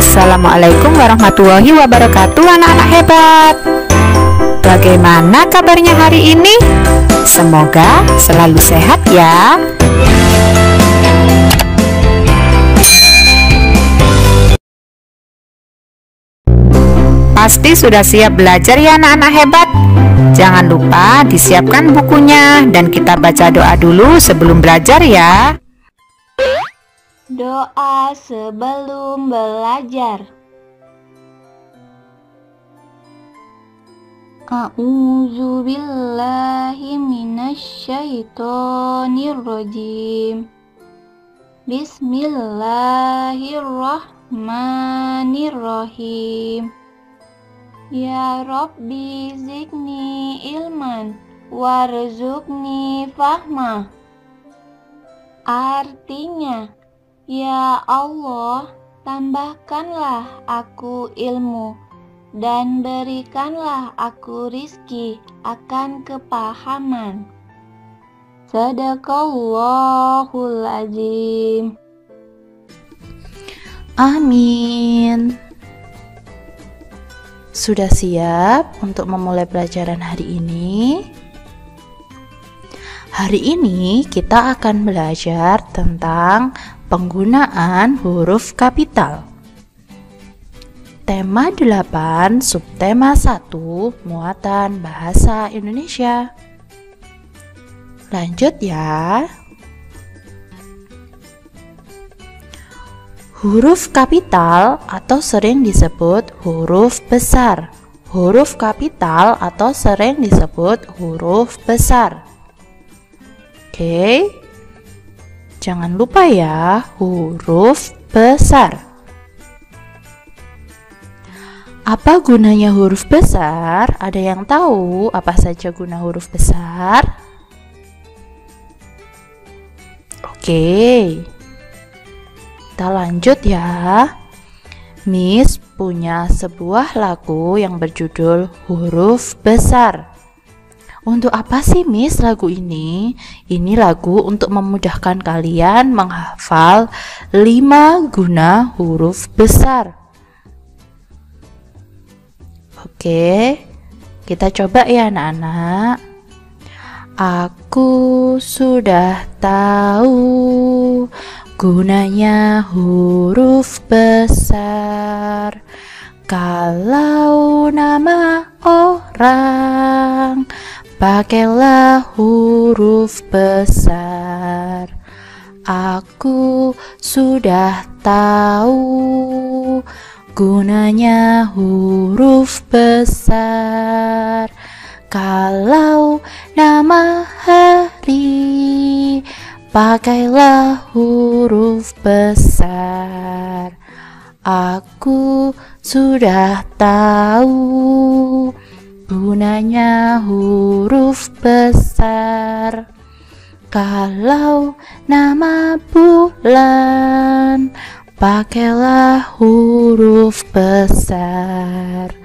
Assalamualaikum warahmatullahi wabarakatuh, anak-anak hebat. Bagaimana kabarnya hari ini? Semoga selalu sehat ya. Pasti sudah siap belajar ya anak-anak hebat. Jangan lupa disiapkan bukunya dan kita baca doa dulu sebelum belajar ya. Doa sebelum belajar. A'udzu billahi minasyaitonir rajim. Bismillahirrahmanirrahim. Ya Rabbi zidni ilman warzuqni fahma. Artinya, ya Allah, tambahkanlah aku ilmu dan berikanlah aku rizki akan kepahaman. Sadaqallahul azim. Amin. Sudah siap untuk memulai pelajaran hari ini? Hari ini kita akan belajar tentang penggunaan huruf kapital. Tema 8, subtema 1, muatan bahasa Indonesia. Lanjut ya. Huruf kapital atau sering disebut huruf besar. Huruf kapital atau sering disebut huruf besar. Oke. Jangan lupa ya, huruf besar. Apa gunanya huruf besar? Ada yang tahu apa saja guna huruf besar? Oke. Kita lanjut ya. Miss punya sebuah lagu yang berjudul Huruf Besar. Untuk apa sih Miss lagu ini? Ini lagu untuk memudahkan kalian menghafal 5 guna huruf besar. Oke, kita coba ya anak-anak. Aku sudah tahu gunanya huruf besar. Kalau nama orang, pakailah huruf besar. Aku sudah tahu gunanya huruf besar. Kalau nama hari, pakailah huruf besar. Aku sudah tahu gunanya huruf besar. Kalau nama bulan, pakailah huruf besar.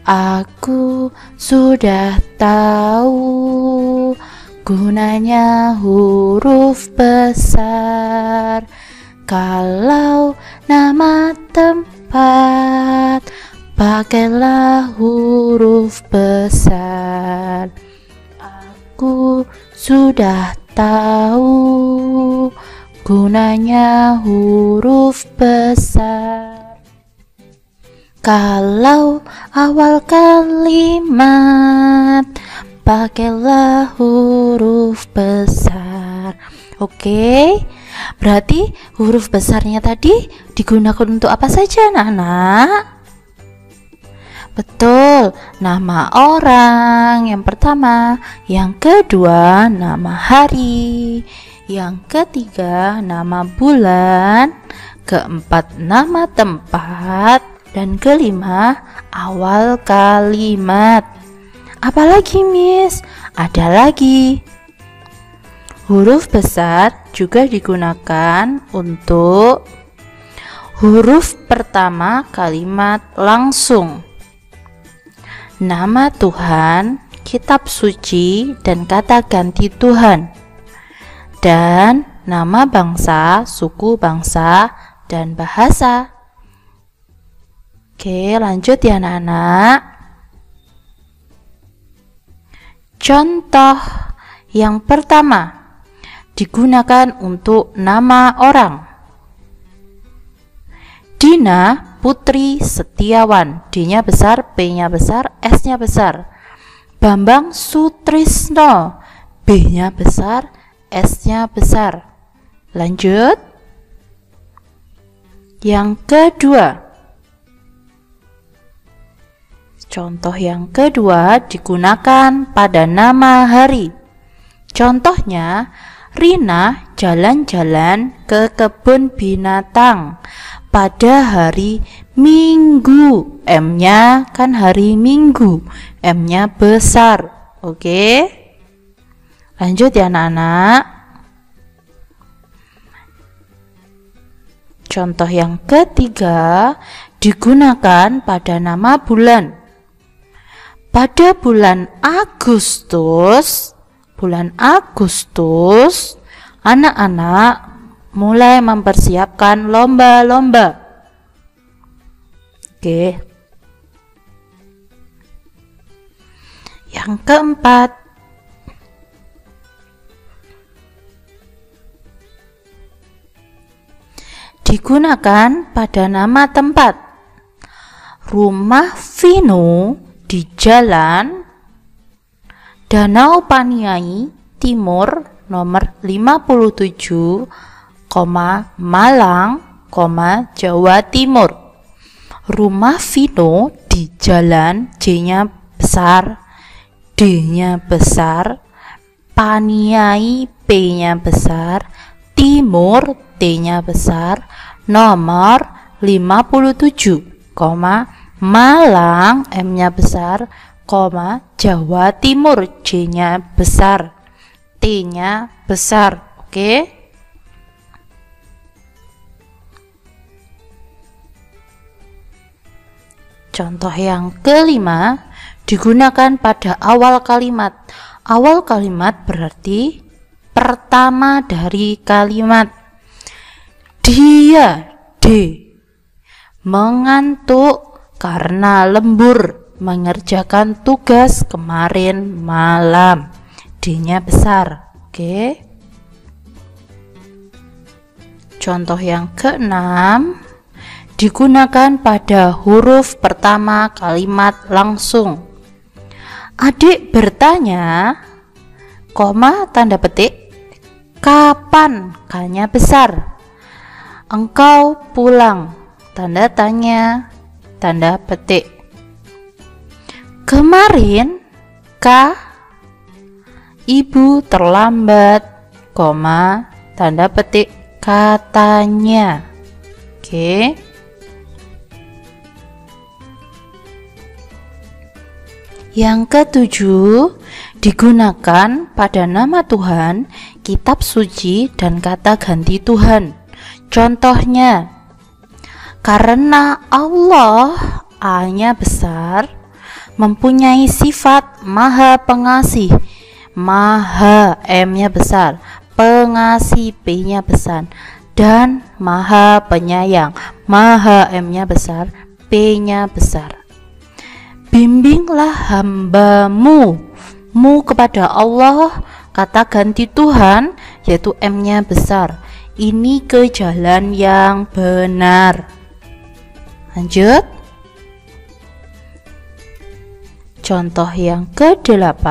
Aku sudah tahu gunanya huruf besar. Kalau nama tempat, pakailah huruf besar. Aku sudah tahu gunanya huruf besar. Kalau awal kalimat, pakailah huruf besar. Oke, berarti huruf besarnya tadi digunakan untuk apa saja anak-anak? Betul, nama orang yang pertama, yang kedua nama hari, yang ketiga nama bulan, keempat nama tempat, dan kelima awal kalimat. Apalagi Miss? Ada lagi. Huruf besar juga digunakan untuk huruf pertama kalimat langsung. Nama Tuhan, kitab suci, dan kata ganti Tuhan. Dan nama bangsa, suku bangsa, dan bahasa. Oke, lanjut ya anak-anak. Contoh yang pertama digunakan untuk nama orang. Dina Putri Setiawan. D-nya besar, P-nya besar, S-nya besar. Bambang Sutrisno. B-nya besar, S-nya besar. Lanjut. Yang kedua. Contoh yang kedua digunakan pada nama hari. Contohnya, Rina jalan-jalan ke kebun binatang pada hari Minggu. M-nya kan hari Minggu, M-nya besar. Oke, lanjut ya anak-anak. Contoh yang ketiga digunakan pada nama bulan. Pada bulan Agustus, anak-anak mulai mempersiapkan lomba-lomba. Oke. Yang keempat, digunakan pada nama tempat. Rumah Vino di Jalan Danau Paniai Timur nomor 57, Malang, Jawa Timur. Rumah Vino di Jalan, J-nya besar, D-nya besar, Paniai, P-nya besar, Timur, T-nya besar, nomor 57, Malang, M-nya besar, Jawa Timur, J-nya besar, T-nya besar. Oke. Contoh yang kelima digunakan pada awal kalimat. Awal kalimat berarti pertama dari kalimat. Dia, D, mengantuk karena lembur mengerjakan tugas kemarin malam. D-nya besar. Oke. Contoh yang keenam digunakan pada huruf pertama kalimat langsung. Adik bertanya, tanda petik, kapan? K-nya besar. Engkau pulang, tanda tanya, tanda petik. Kemarin, K, ibu terlambat, tanda petik, katanya. Oke. Yang ketujuh digunakan pada nama Tuhan, kitab suci, dan kata ganti Tuhan. Contohnya, karena Allah, A-nya besar, mempunyai sifat maha pengasih, maha, M-nya besar, pengasih, P-nya besar, dan maha penyayang, maha, M-nya besar, P-nya besar. Bimbinglah hambamu, mu kepada Allah, kata ganti Tuhan, yaitu M-nya besar, ini ke jalan yang benar. Lanjut. Contoh yang ke-8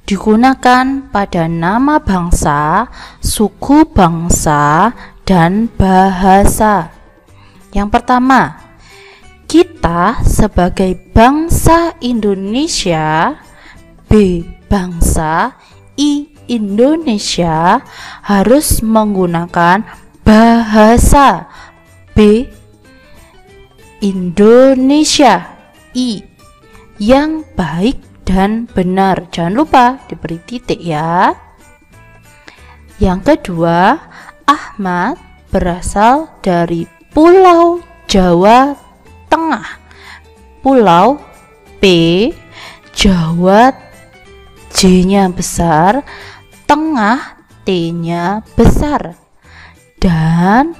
digunakan pada nama bangsa, suku bangsa, dan bahasa. Yang pertama, kita sebagai bangsa Indonesia, B, bangsa, I, Indonesia, harus menggunakan bahasa, B, Indonesia, I, yang baik dan benar. Jangan lupa diberi titik ya. Yang kedua, Ahmad berasal dari Pulau Jawa Tengah. Pulau, P, Jawa, J-nya besar, Tengah, T-nya besar, dan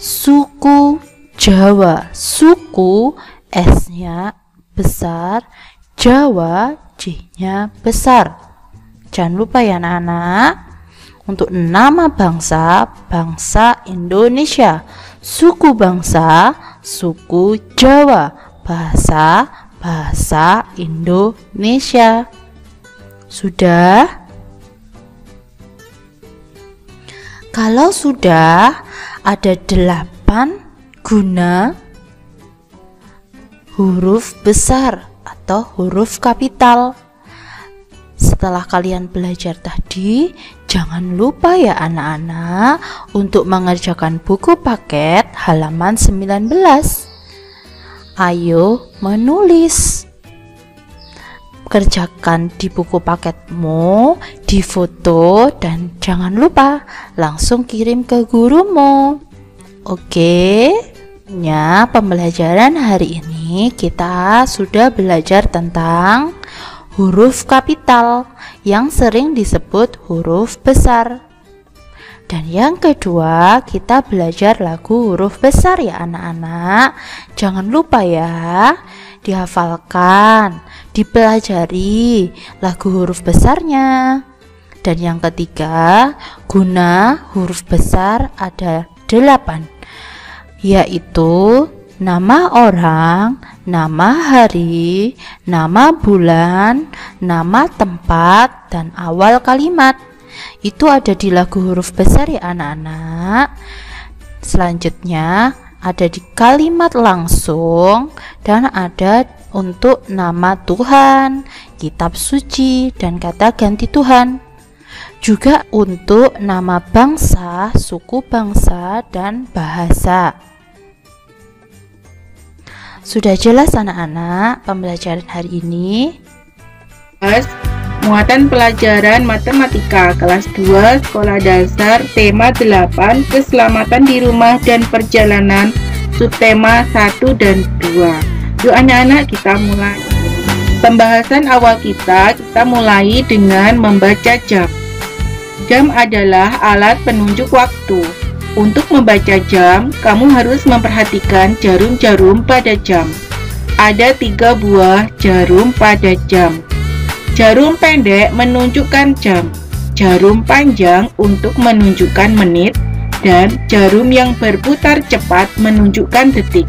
suku Jawa, suku, S-nya besar, Jawa, J-nya besar. Jangan lupa ya anak-anak. Untuk nama bangsa, bangsa Indonesia. Suku bangsa, suku Jawa. Bahasa, bahasa Indonesia. Sudah? Kalau sudah, ada 8 guna huruf besar atau huruf kapital. Setelah kalian belajar tadi, jangan lupa ya anak-anak untuk mengerjakan buku paket halaman 19. Ayo menulis. Kerjakan di buku paketmu, difoto, dan jangan lupa langsung kirim ke gurumu. Oke? Ya, pembelajaran hari ini kita sudah belajar tentang huruf kapital yang sering disebut huruf besar. Dan yang kedua, kita belajar lagu huruf besar ya anak-anak. Jangan lupa ya, dihafalkan, dipelajari lagu huruf besarnya. Dan yang ketiga, guna huruf besar ada 8, yaitu nama orang, nama hari, nama bulan, nama tempat, dan awal kalimat. Itu ada di lagu huruf besar ya anak-anak. Selanjutnya ada di kalimat langsung dan ada untuk nama Tuhan, kitab suci, dan kata ganti Tuhan. Juga untuk nama bangsa, suku bangsa, dan bahasa. Sudah jelas anak-anak pembelajaran hari ini? Muatan pelajaran matematika kelas 2 sekolah dasar tema 8 keselamatan di rumah dan perjalanan subtema 1 dan 2. Yuk anak-anak kita mulai. Pembahasan awal kita mulai dengan membaca jam. Jam adalah alat penunjuk waktu. Untuk membaca jam, kamu harus memperhatikan jarum-jarum pada jam. Ada 3 buah jarum pada jam. Jarum pendek menunjukkan jam, jarum panjang untuk menunjukkan menit, dan jarum yang berputar cepat menunjukkan detik.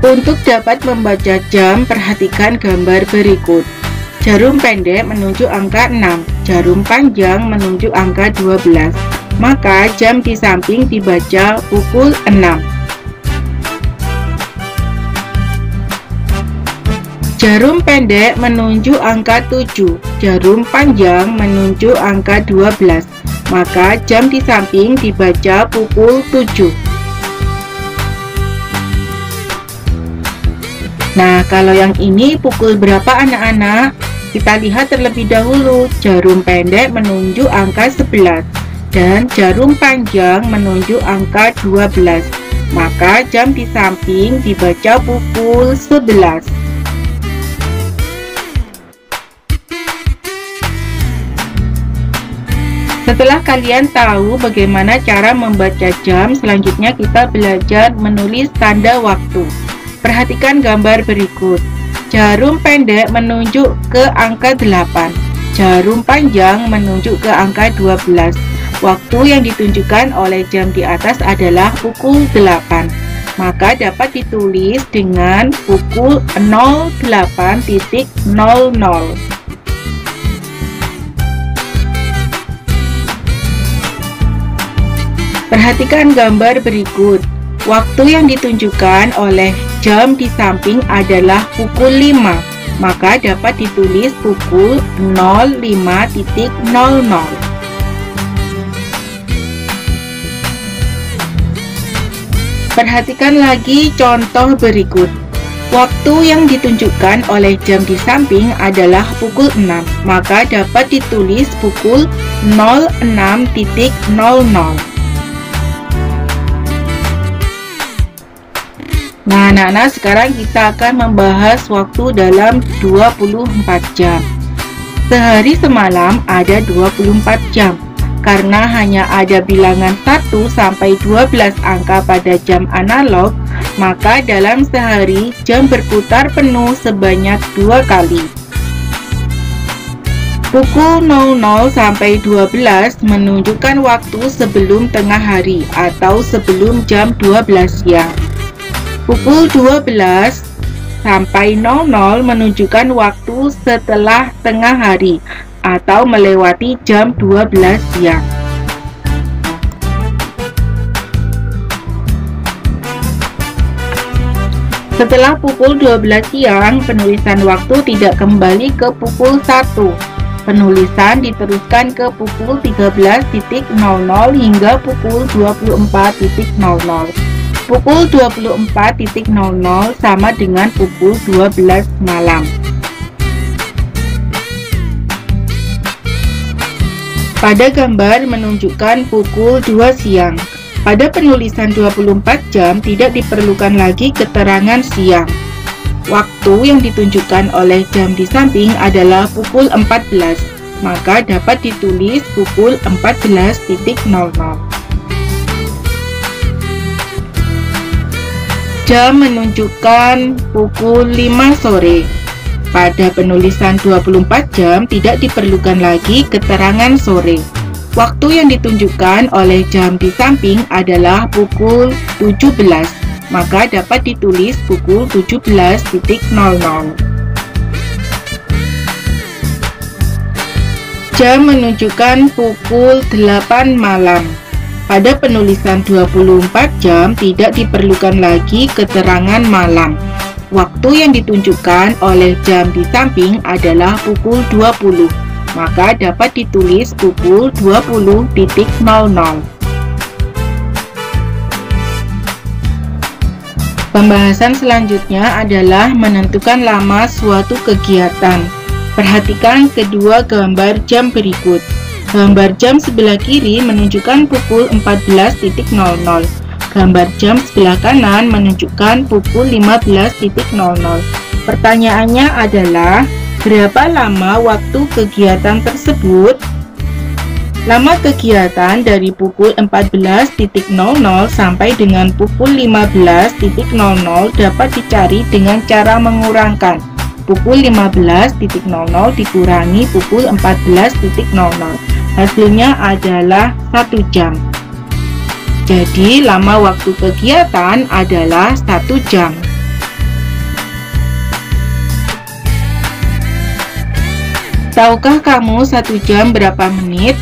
Untuk dapat membaca jam, perhatikan gambar berikut. Jarum pendek menunjuk angka 6, jarum panjang menunjuk angka 12. Maka jam di samping dibaca pukul 6. Jarum pendek menunjuk angka 7, jarum panjang menunjuk angka 12. Maka jam di samping dibaca pukul 7. Nah, kalau yang ini pukul berapa anak-anak? Kita lihat terlebih dahulu. Jarum pendek menunjuk angka 11 dan jarum panjang menunjuk angka 12. Maka jam di samping dibaca pukul 11. Setelah kalian tahu bagaimana cara membaca jam, selanjutnya kita belajar menulis tanda waktu. Perhatikan gambar berikut. Jarum pendek menunjuk ke angka 8, jarum panjang menunjuk ke angka 12. Waktu yang ditunjukkan oleh jam di atas adalah pukul 8. Maka dapat ditulis dengan pukul 08.00. Perhatikan gambar berikut. Waktu yang ditunjukkan oleh jam di samping adalah pukul 5, maka dapat ditulis pukul 05.00. Perhatikan lagi contoh berikut. Waktu yang ditunjukkan oleh jam di samping adalah pukul 6, maka dapat ditulis pukul 06.00. Nah, anak-anak, sekarang kita akan membahas waktu dalam 24 jam. Sehari semalam ada 24 jam. Karena hanya ada bilangan 1 sampai 12 angka pada jam analog, maka dalam sehari jam berputar penuh sebanyak 2 kali. Pukul 00 sampai 12 menunjukkan waktu sebelum tengah hari atau sebelum jam 12 siang. Pukul 12 sampai 00 menunjukkan waktu setelah tengah hari atau melewati jam 12 siang. Setelah pukul 12 siang, penulisan waktu tidak kembali ke pukul 1. Penulisan diteruskan ke pukul 13.00 hingga pukul 24.00. Pukul 24.00 sama dengan pukul 12 malam. Pada gambar menunjukkan pukul 2 siang. Pada penulisan 24 jam tidak diperlukan lagi keterangan siang. Waktu yang ditunjukkan oleh jam di samping adalah pukul 14, maka dapat ditulis pukul 14.00. Jam menunjukkan pukul 5 sore. Pada penulisan 24 jam tidak diperlukan lagi keterangan sore. Waktu yang ditunjukkan oleh jam di samping adalah pukul 17, maka dapat ditulis pukul 17.00. Jam menunjukkan pukul 8 malam. Pada penulisan 24 jam tidak diperlukan lagi keterangan malam. Waktu yang ditunjukkan oleh jam di samping adalah pukul 20, maka dapat ditulis pukul 20.00. Pembahasan selanjutnya adalah menentukan lama suatu kegiatan. Perhatikan kedua gambar jam berikut. Gambar jam sebelah kiri menunjukkan pukul 14.00. Gambar jam sebelah kanan menunjukkan pukul 15.00. Pertanyaannya adalah, berapa lama waktu kegiatan tersebut? Lama kegiatan dari pukul 14.00 sampai dengan pukul 15.00 dapat dicari dengan cara mengurangkan. Pukul 15.00 dikurangi pukul 14.00. Hasilnya adalah 1 jam. Jadi, lama waktu kegiatan adalah 1 jam. Tahukah kamu 1 jam berapa menit?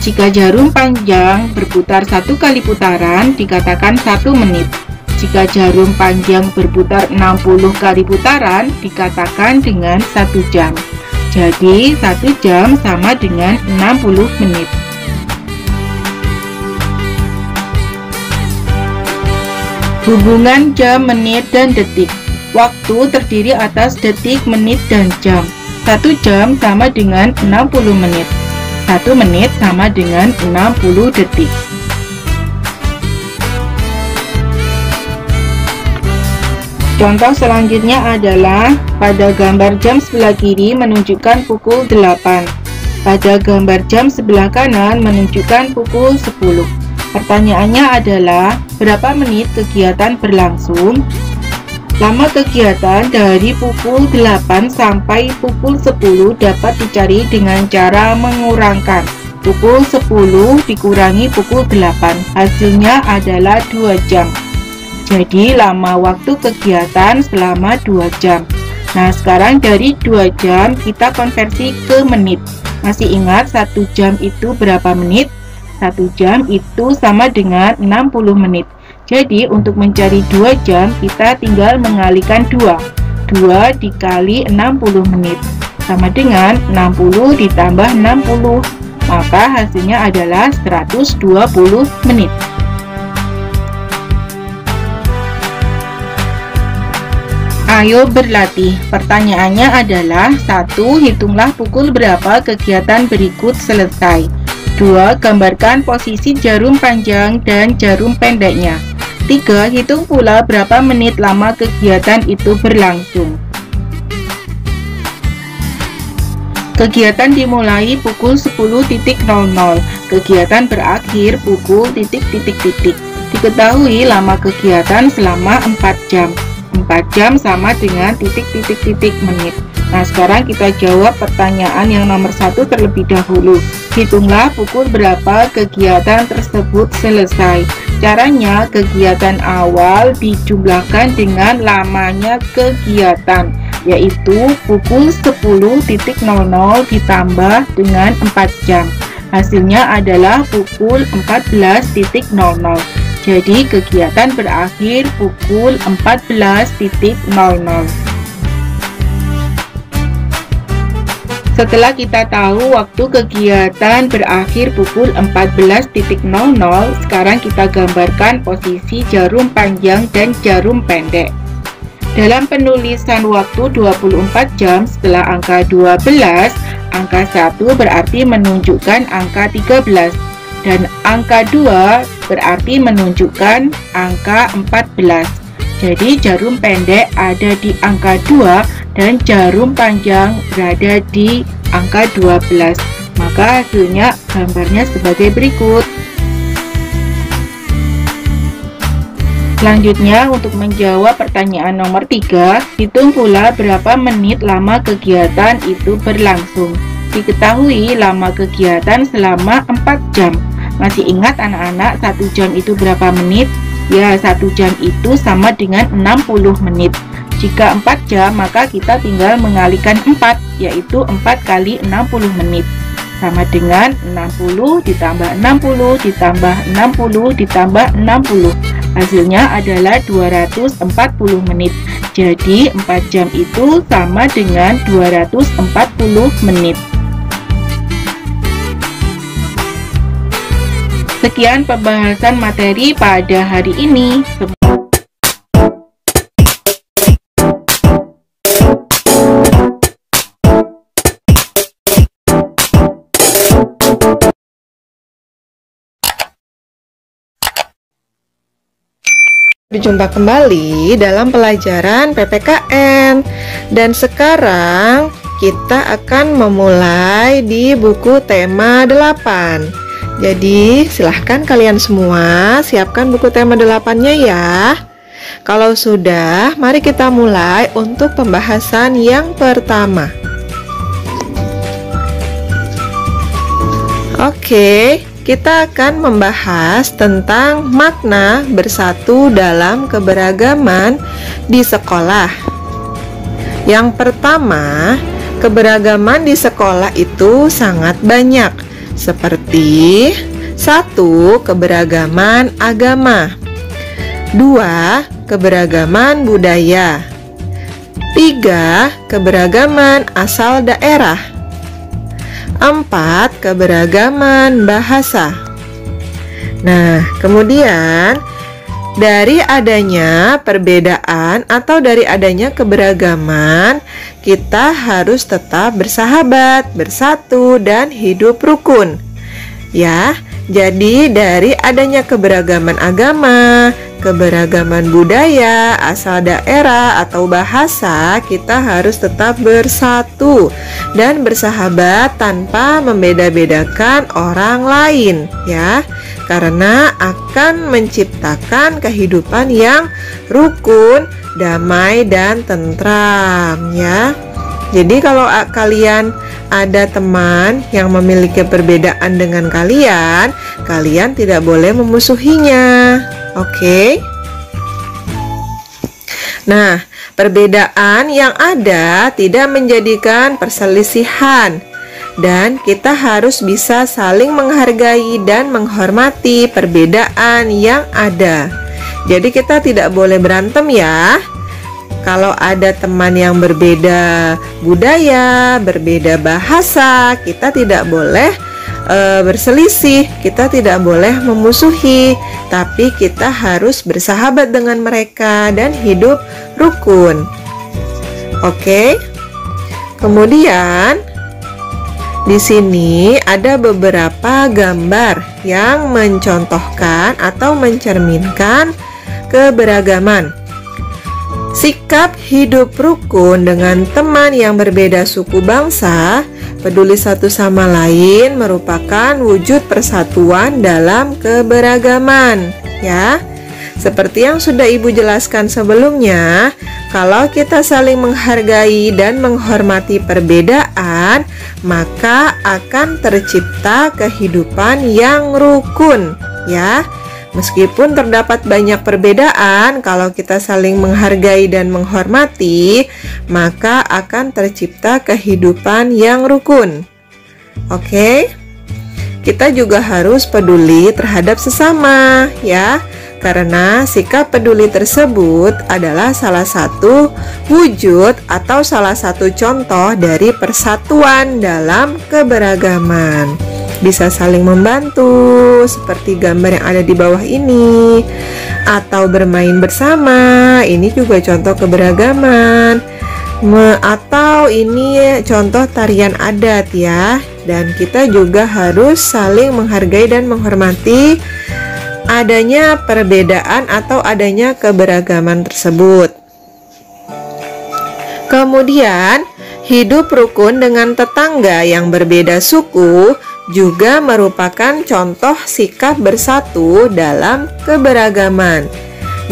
Jika jarum panjang berputar 1 kali putaran, dikatakan 1 menit. Jika jarum panjang berputar 60 kali putaran, dikatakan dengan 1 jam. Jadi, 1 jam sama dengan 60 menit. Hubungan jam, menit, dan detik. Waktu terdiri atas detik, menit, dan jam. 1 jam sama dengan 60 menit. 1 menit sama dengan 60 detik. Contoh selanjutnya adalah pada gambar jam sebelah kiri menunjukkan pukul 8. Pada gambar jam sebelah kanan menunjukkan pukul 10. Pertanyaannya adalah, berapa menit kegiatan berlangsung? Lama kegiatan dari pukul 8 sampai pukul 10 dapat dicari dengan cara mengurangkan. Pukul 10 dikurangi pukul 8, hasilnya adalah 2 jam. Jadi lama waktu kegiatan selama 2 jam. Nah, sekarang dari 2 jam kita konversi ke menit. Masih ingat 1 jam itu berapa menit? 1 jam itu sama dengan 60 menit. Jadi untuk mencari 2 jam kita tinggal mengalikan 2. 2 dikali 60 menit sama dengan 60 ditambah 60. Maka hasilnya adalah 120 menit. Ayo berlatih. Pertanyaannya adalah, 1. Hitunglah pukul berapa kegiatan berikut selesai. 2. Gambarkan posisi jarum panjang dan jarum pendeknya. 3. Hitung pula berapa menit lama kegiatan itu berlangsung. Kegiatan dimulai pukul 10.00. Kegiatan berakhir pukul ... Diketahui lama kegiatan selama 4 jam. 4 jam sama dengan ... menit. Nah, sekarang kita jawab pertanyaan yang nomor 1 terlebih dahulu. Hitunglah pukul berapa kegiatan tersebut selesai. Caranya, kegiatan awal dijumlahkan dengan lamanya kegiatan, yaitu pukul 10.00 ditambah dengan 4 jam. Hasilnya adalah pukul 14.00. Jadi, kegiatan berakhir pukul 14.00. Setelah kita tahu waktu kegiatan berakhir pukul 14.00, sekarang kita gambarkan posisi jarum panjang dan jarum pendek. Dalam penulisan waktu 24 jam setelah angka 12, angka 1 berarti menunjukkan angka 13, dan angka 2 berarti menunjukkan angka 14. Jadi jarum pendek ada di angka 2 dan jarum panjang berada di angka 12. Maka hasilnya gambarnya sebagai berikut. Selanjutnya, untuk menjawab pertanyaan nomor 3, hitung pula berapa menit lama kegiatan itu berlangsung. Diketahui lama kegiatan selama 4 jam. Masih ingat anak-anak 1 jam itu berapa menit? Ya, 1 jam itu sama dengan 60 menit. Jika 4 jam, maka kita tinggal mengalikan 4, yaitu 4 kali 60 menit. Sama dengan 60 ditambah 60 ditambah 60 ditambah 60. Hasilnya adalah 240 menit. Jadi 4 jam itu sama dengan 240 menit. Sekian pembahasan materi pada hari ini. Berjumpa kembali dalam pelajaran PPKN, dan sekarang kita akan memulai di buku tema 8. Jadi silahkan kalian semua siapkan buku tema 8-nya ya. Kalau sudah, mari kita mulai untuk pembahasan yang pertama. Oke, kita akan membahas tentang makna bersatu dalam keberagaman di sekolah. Yang pertama, keberagaman di sekolah itu sangat banyak, seperti 1. Keberagaman agama, 2. Keberagaman budaya, 3. Keberagaman asal daerah, 4. Keberagaman bahasa. Nah, kemudian dari adanya perbedaan atau dari adanya keberagaman, kita harus tetap bersahabat, bersatu, dan hidup rukun. Ya, jadi dari adanya keberagaman agama, keberagaman budaya, asal daerah, atau bahasa, kita harus tetap bersatu dan bersahabat tanpa membeda-bedakan orang lain, ya. Karena akan menciptakan kehidupan yang rukun, damai, dan tentram, ya. Jadi kalau kalian ada teman yang memiliki perbedaan dengan kalian, kalian tidak boleh memusuhinya. Oke? Nah, perbedaan yang ada tidak menjadikan perselisihan, dan kita harus bisa saling menghargai dan menghormati perbedaan yang ada. Jadi kita tidak boleh berantem ya. Kalau ada teman yang berbeda budaya, berbeda bahasa, kita tidak boleh berselisih, kita tidak boleh memusuhi, tapi kita harus bersahabat dengan mereka dan hidup rukun. Oke? Kemudian di sini ada beberapa gambar yang mencontohkan atau mencerminkan keberagaman. Sikap hidup rukun dengan teman yang berbeda suku bangsa peduli satu sama lain merupakan wujud persatuan dalam keberagaman, ya. Seperti yang sudah Ibu jelaskan sebelumnya, kalau kita saling menghargai dan menghormati perbedaan, maka akan tercipta kehidupan yang rukun, ya. Meskipun terdapat banyak perbedaan, kalau kita saling menghargai dan menghormati, maka akan tercipta kehidupan yang rukun. Oke? Kita juga harus peduli terhadap sesama, ya. Karena sikap peduli tersebut adalah salah satu wujud atau salah satu contoh dari persatuan dalam keberagaman. Bisa saling membantu seperti gambar yang ada di bawah ini, atau bermain bersama, ini juga contoh keberagaman. Atau ini contoh tarian adat, ya. Dan kita juga harus saling menghargai dan menghormati adanya perbedaan atau adanya keberagaman tersebut. Kemudian, hidup rukun dengan tetangga yang berbeda suku juga merupakan contoh sikap bersatu dalam keberagaman.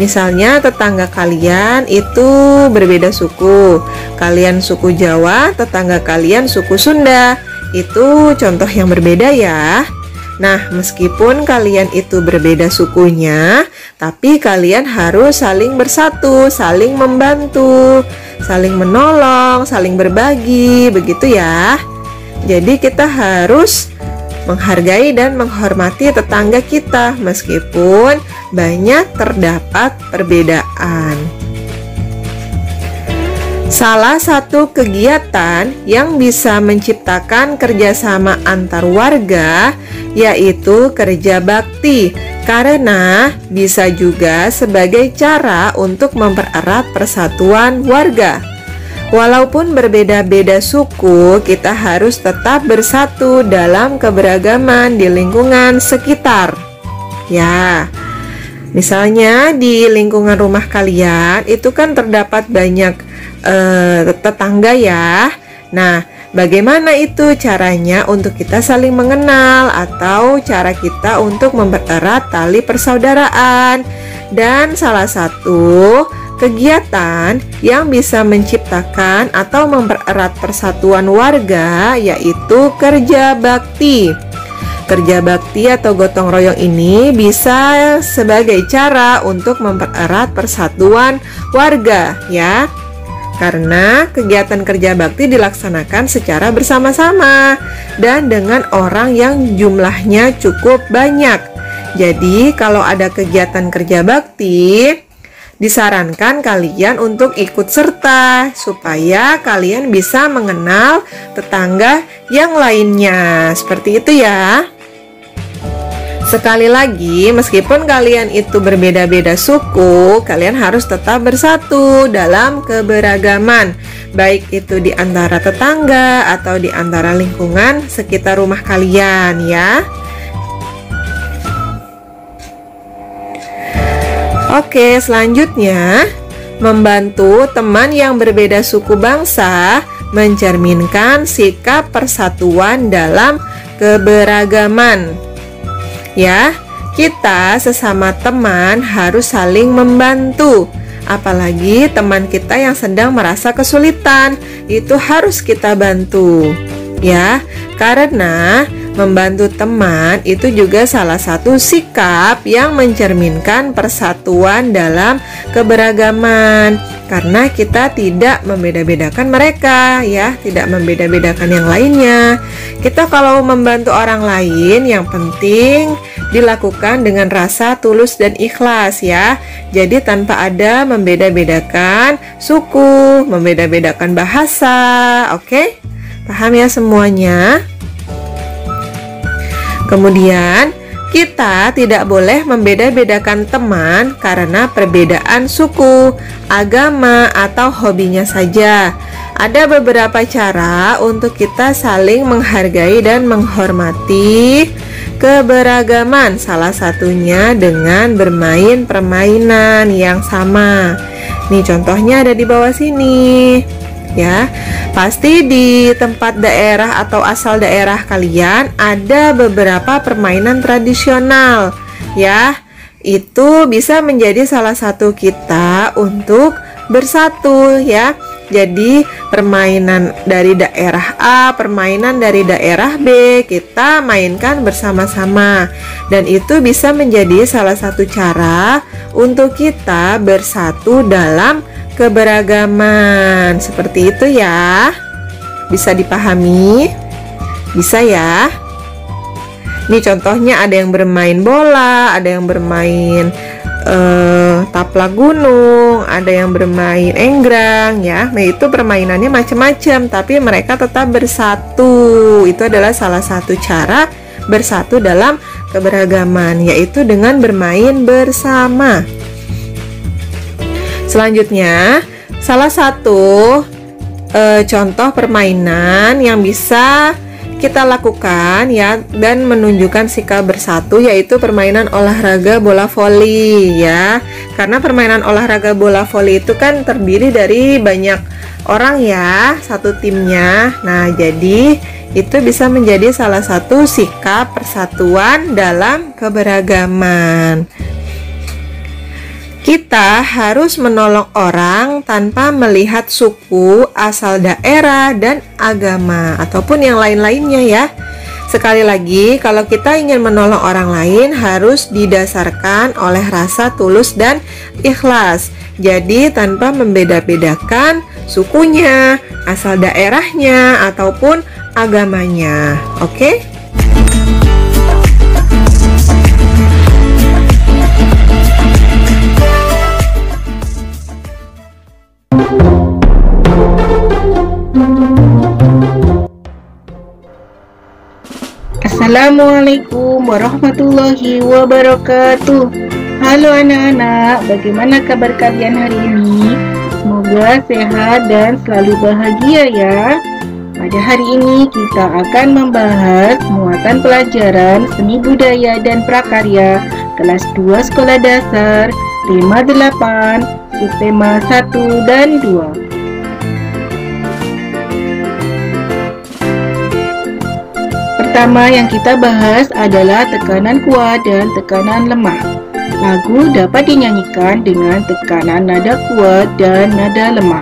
Misalnya tetangga kalian itu berbeda suku. Kalian suku Jawa, tetangga kalian suku Sunda. Itu contoh yang berbeda, ya. Nah, meskipun kalian itu berbeda sukunya, tapi kalian harus saling bersatu, saling membantu, saling menolong, saling berbagi, begitu ya. Jadi kita harus menghargai dan menghormati tetangga kita, meskipun banyak terdapat perbedaan. Salah satu kegiatan yang bisa menciptakan kerjasama antar warga yaitu kerja bakti, karena bisa juga sebagai cara untuk mempererat persatuan warga. Walaupun berbeda-beda suku, kita harus tetap bersatu dalam keberagaman di lingkungan sekitar. Ya, misalnya di lingkungan rumah kalian itu kan terdapat banyak tetangga, ya. Nah, bagaimana itu caranya untuk kita saling mengenal atau cara kita untuk mempererat tali persaudaraan? Dan salah satu kegiatan yang bisa menciptakan atau mempererat persatuan warga yaitu kerja bakti. Kerja bakti atau gotong royong ini bisa sebagai cara untuk mempererat persatuan warga, ya. Karena kegiatan kerja bakti dilaksanakan secara bersama-sama dan dengan orang yang jumlahnya cukup banyak. Jadi kalau ada kegiatan kerja bakti, disarankan kalian untuk ikut serta supaya kalian bisa mengenal tetangga yang lainnya. Seperti itu, ya. Sekali lagi, meskipun kalian itu berbeda-beda suku, kalian harus tetap bersatu dalam keberagaman, baik itu di antara tetangga atau di antara lingkungan sekitar rumah kalian, ya. Oke, selanjutnya, membantu teman yang berbeda suku bangsa mencerminkan sikap persatuan dalam keberagaman. Ya, kita sesama teman harus saling membantu. Apalagi teman kita yang sedang merasa kesulitan, itu harus kita bantu. Ya, karena membantu teman itu juga salah satu sikap yang mencerminkan persatuan dalam keberagaman. Karena kita tidak membeda-bedakan mereka, ya, tidak membeda-bedakan yang lainnya. Kita kalau membantu orang lain, yang penting dilakukan dengan rasa tulus dan ikhlas, ya. Jadi tanpa ada membeda-bedakan suku, membeda-bedakan bahasa. Oke? Paham ya semuanya? Kemudian, kita tidak boleh membeda-bedakan teman karena perbedaan suku, agama, atau hobinya saja. Ada beberapa cara untuk kita saling menghargai dan menghormati keberagaman. Salah satunya dengan bermain permainan yang sama. Nih contohnya ada di bawah sini. ya. Pasti di tempat daerah atau asal daerah kalian ada beberapa permainan tradisional ya. Itu bisa menjadi salah satu kita untuk bersatu ya. Jadi permainan dari daerah A, permainan dari daerah B kita mainkan bersama-sama. Dan itu bisa menjadi salah satu cara untuk kita bersatu dalam keberagaman. Seperti itu ya. Bisa dipahami? Bisa ya? Ini contohnya ada yang bermain bola, ada yang bermain taplak gunung, ada yang bermain enggrang ya. Nah, itu permainannya macam-macam, tapi mereka tetap bersatu. Itu adalah salah satu cara bersatu dalam keberagaman, yaitu dengan bermain bersama. Selanjutnya, salah satu contoh permainan yang bisa kita lakukan ya dan menunjukkan sikap bersatu yaitu permainan olahraga bola voli ya. Karena permainan olahraga bola voli itu kan terdiri dari banyak orang ya, satu timnya. Nah, jadi itu bisa menjadi salah satu sikap persatuan dalam keberagaman. Kita harus menolong orang tanpa melihat suku, asal daerah, dan agama, ataupun yang lain-lainnya ya. Sekali lagi, kalau kita ingin menolong orang lain harus didasarkan oleh rasa tulus dan ikhlas. Jadi tanpa membeda-bedakan sukunya, asal daerahnya, ataupun agamanya. Oke? Assalamualaikum warahmatullahi wabarakatuh. Halo anak-anak, bagaimana kabar kalian hari ini? Semoga sehat dan selalu bahagia ya. Pada hari ini kita akan membahas muatan pelajaran seni budaya dan prakarya kelas 2 sekolah dasar, tema 8, subtema 1 dan 2. Pertama yang kita bahas adalah tekanan kuat dan tekanan lemah. Lagu dapat dinyanyikan dengan tekanan nada kuat dan nada lemah.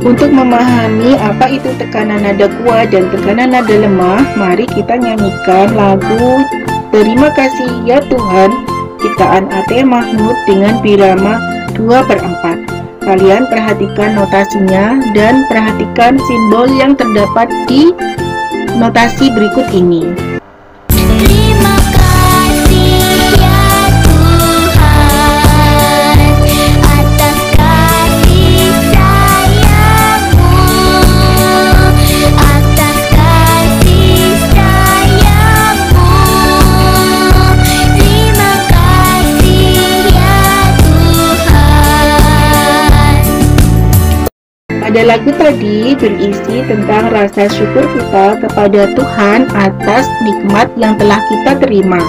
Untuk memahami apa itu tekanan nada kuat dan tekanan nada lemah, mari kita nyanyikan lagu Terima Kasih Ya Tuhan ciptaan A.T. Mahmud dengan birama 2/4. Kalian perhatikan notasinya dan perhatikan simbol yang terdapat di notasi berikut ini. Terima kasih ya Tuhan atas kasih sayang-Mu, atas kasih sayang-Mu. Terima kasih ya Tuhan. Pada lagu tadi berisi tentang rasa syukur kita kepada Tuhan atas nikmat yang telah kita terima.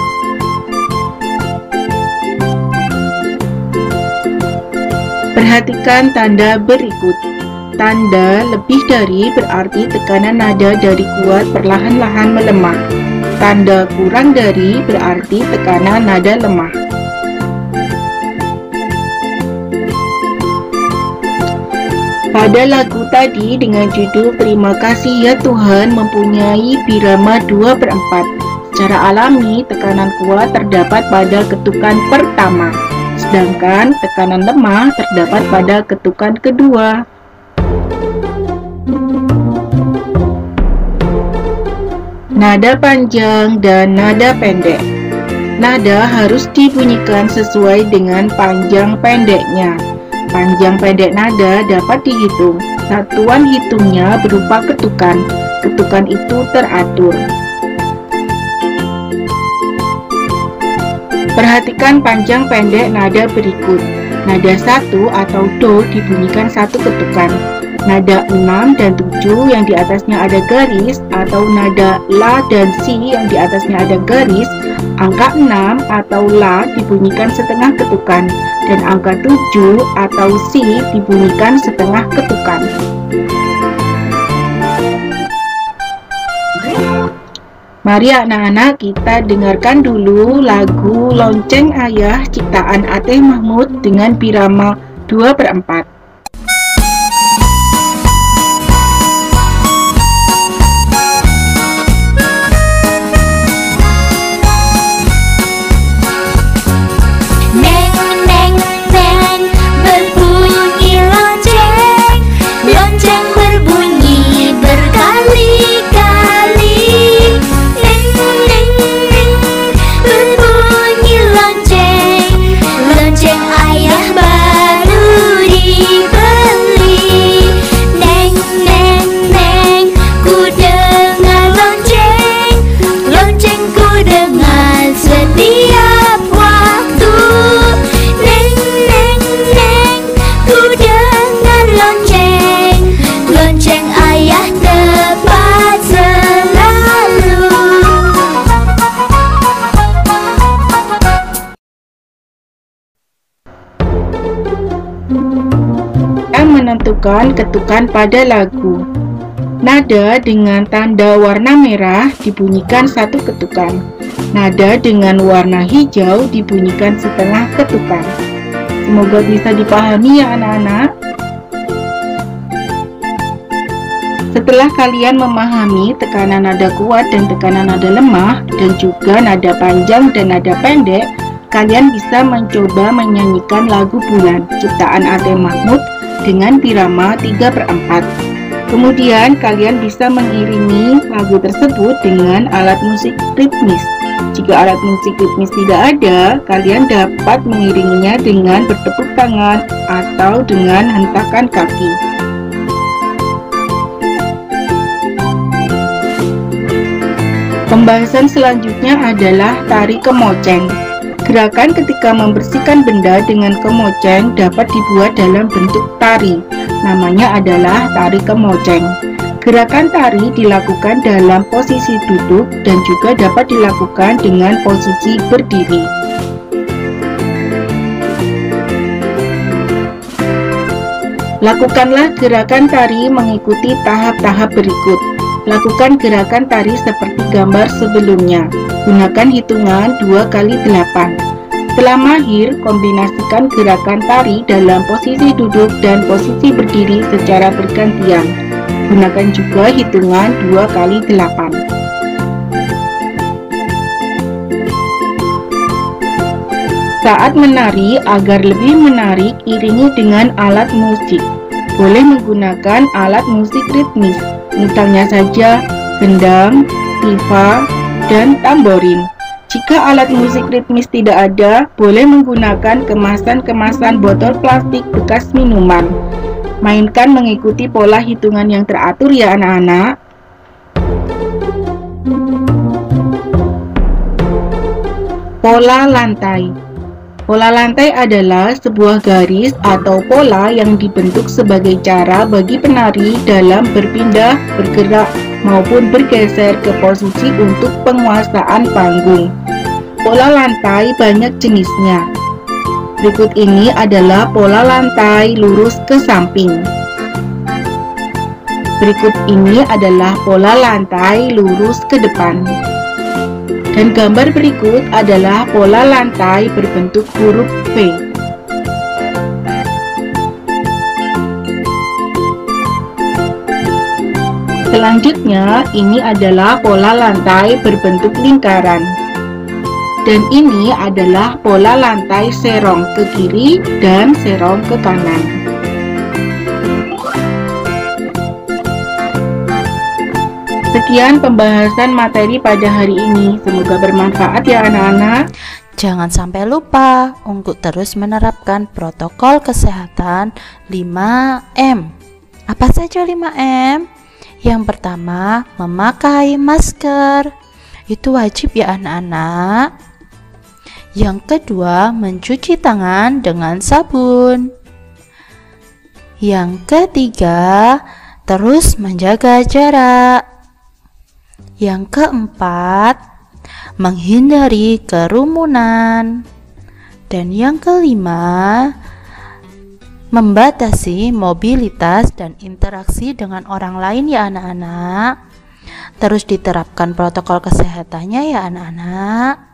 Perhatikan tanda berikut. Tanda lebih dari berarti tekanan nada dari kuat perlahan-lahan melemah. Tanda kurang dari berarti tekanan nada lemah. Pada lagu tadi dengan judul Terima Kasih Ya Tuhan mempunyai birama 2/4. Secara alami, tekanan kuat terdapat pada ketukan pertama, sedangkan tekanan lemah terdapat pada ketukan kedua. Nada panjang dan nada pendek. Nada harus dibunyikan sesuai dengan panjang pendeknya. Panjang pendek nada dapat dihitung. Satuan hitungnya berupa ketukan. Ketukan itu teratur. Perhatikan panjang pendek nada berikut. Nada 1 atau do dibunyikan satu ketukan. Nada 6 dan 7 yang di atasnya ada garis atau nada la dan si yang di atasnya ada garis Angka 6 atau La dibunyikan setengah ketukan, dan angka 7 atau Si dibunyikan setengah ketukan. Mari anak-anak kita dengarkan dulu lagu Lonceng Ayah ciptaan Ateh Mahmud dengan birama 2/4. Neng, neng, neng, berbunyi lonceng. Lonceng berbunyi berkali-kali. Neng, neng, neng, berbunyi lonceng. Lonceng ayah baru dibeli. Neng, neng, neng, ku dengar lonceng. Lonceng ku dengar setiap waktu. Neng, neng, neng, ku dengar lonceng. Lonceng ayah tepat selalu. Kita menentukan ketukan pada lagu. Nada dengan tanda warna merah dibunyikan 1 ketukan. Nada dengan warna hijau dibunyikan setengah ketukan. Semoga bisa dipahami ya anak-anak. Setelah kalian memahami tekanan nada kuat dan tekanan nada lemah, dan juga nada panjang dan nada pendek, kalian bisa mencoba menyanyikan lagu Bulan ciptaan Ateh Mahmud dengan birama 3/4. Kemudian kalian bisa mengiringi lagu tersebut dengan alat musik ritmis. Jika alat musik ritmis tidak ada, kalian dapat mengiringinya dengan bertepuk tangan atau dengan hentakan kaki. Pembahasan selanjutnya adalah tari kemoceng. Gerakan ketika membersihkan benda dengan kemoceng dapat dibuat dalam bentuk tari. Namanya adalah tari kemoceng. Gerakan tari dilakukan dalam posisi duduk dan juga dapat dilakukan dengan posisi berdiri. Lakukanlah gerakan tari mengikuti tahap-tahap berikut. Lakukan gerakan tari seperti gambar sebelumnya. Gunakan hitungan 2 kali 8. Setelah mahir, kombinasikan gerakan tari dalam posisi duduk dan posisi berdiri secara bergantian. Gunakan juga hitungan 2 kali 8. Saat menari, agar lebih menarik, iringi dengan alat musik. Boleh menggunakan alat musik ritmis, misalnya saja gendang, tifa, dan tamborin. Jika alat musik ritmis tidak ada, boleh menggunakan kemasan-kemasan botol plastik bekas minuman. Mainkan mengikuti pola hitungan yang teratur ya anak-anak. Pola lantai. Pola lantai adalah sebuah garis atau pola yang dibentuk sebagai cara bagi penari dalam berpindah, bergerak, maupun bergeser ke posisi untuk penguasaan panggung. Pola lantai banyak jenisnya. Berikut ini adalah pola lantai lurus ke samping. Berikut ini adalah pola lantai lurus ke depan. Dan gambar berikut adalah pola lantai berbentuk huruf V. Selanjutnya, ini adalah pola lantai berbentuk lingkaran. Dan ini adalah pola lantai serong ke kiri dan serong ke kanan. Sekian pembahasan materi pada hari ini. Semoga bermanfaat ya anak-anak. Jangan sampai lupa untuk terus menerapkan protokol kesehatan 5M. Apa saja 5M? Yang pertama, memakai masker. Itu wajib ya anak-anak. Yang kedua, mencuci tangan dengan sabun. Yang ketiga, terus menjaga jarak. Yang keempat, menghindari kerumunan. Dan yang kelima, membatasi mobilitas dan interaksi dengan orang lain ya anak-anak. Terus diterapkan protokol kesehatannya ya anak-anak.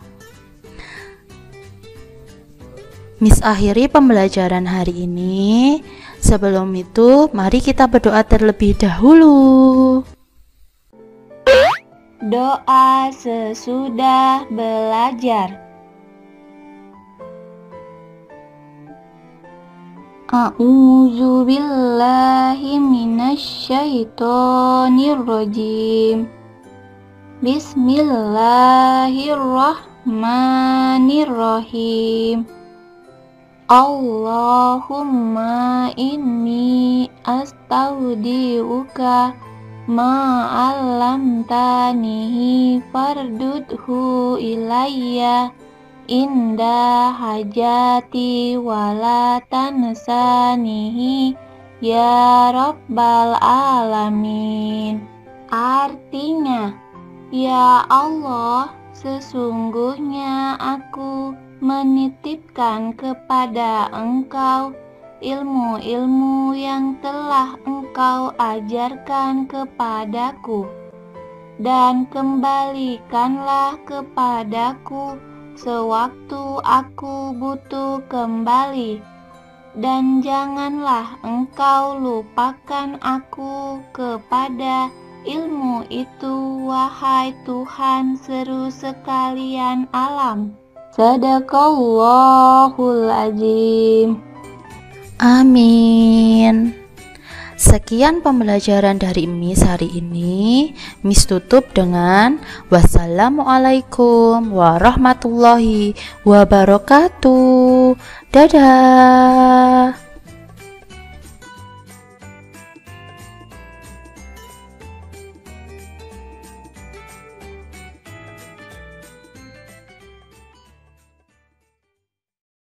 Miss akhiri pembelajaran hari ini. Sebelum itu, mari kita berdoa terlebih dahulu. Doa sesudah belajar. A'udzu billahi minasyaitonir rajim. Bismillahirrahmanirrahim. Allahumma inni astaudiuka ma'allamtanihi fardudhu ilayya inda hajati wala tansanihi ya rabbal alamin. Artinya, ya Allah, sesungguhnya aku menitipkan kepada Engkau ilmu-ilmu yang telah Engkau ajarkan kepadaku, dan kembalikanlah kepadaku sewaktu aku butuh kembali, dan janganlah Engkau lupakan aku kepada ilmu itu, wahai Tuhan seru sekalian alam. Sadaqallahul azim. Amin. Sekian pembelajaran dari Miss hari ini. Miss tutup dengan wassalamualaikum warahmatullahi wabarakatuh. Dadah.